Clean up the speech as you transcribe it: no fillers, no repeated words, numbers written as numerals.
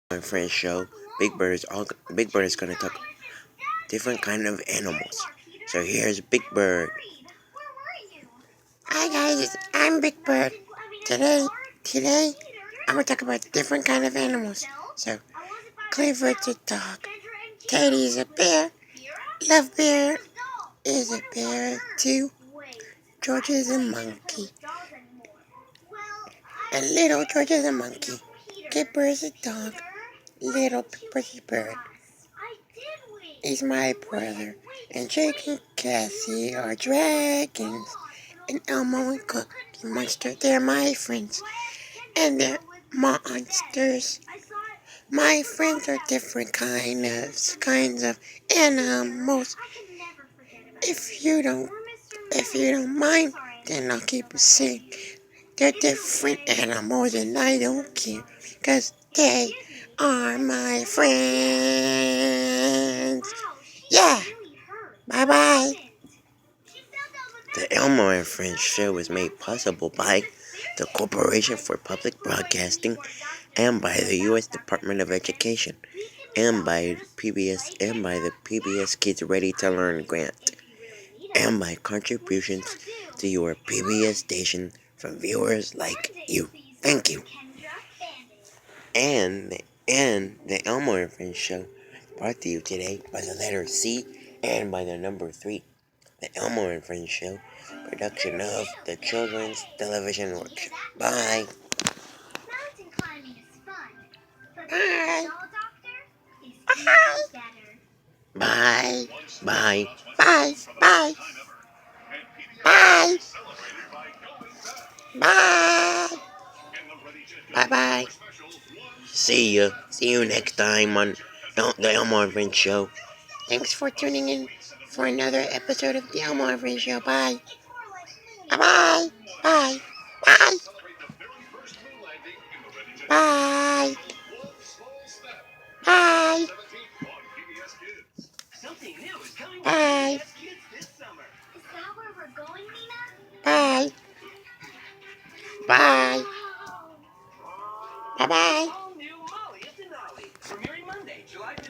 My friend's show. Big Bird is gonna talk different kind of animals. So here's Big Bird. Hi guys, I'm Big Bird. Today, I'm gonna talk about different kind of animals. So Clifford's a dog. Teddy's a bear. Love Bear is a bear too. George is a monkey. And little George is a monkey. Kipper is a dog. Little Pepper's a bird. He's my brother. And Jake and Cassie are dragons. And Elmo and Cookie Monster, they're my friends. And they're monsters. My friends are different kinds of animals. If you don't mind, then I'll keep it saying they're different animals and I don't care. 'Cause they are my friends. Yeah. Bye-bye. The Elmo and Friends show was made possible by the Corporation for Public Broadcasting and by the U.S. Department of Education and by the PBS Kids Ready to Learn grant and by contributions to your PBS station from viewers like you. Thank you. And the Elmo and Friends show brought to you today by the letter C and by the number 3. The Elmo and Friends show, production of the Children's Television Workshop. Bye. Bye. Bye. Bye. Bye. Bye. Bye. Bye. Bye. Bye. See ya. See you next time on the Elmo and Friends show. Thanks for tuning in for another episode of the Elmo and Friends show. Bye. Bye. Bye. Bye. Bye. Bye. Bye. Bye. Bye.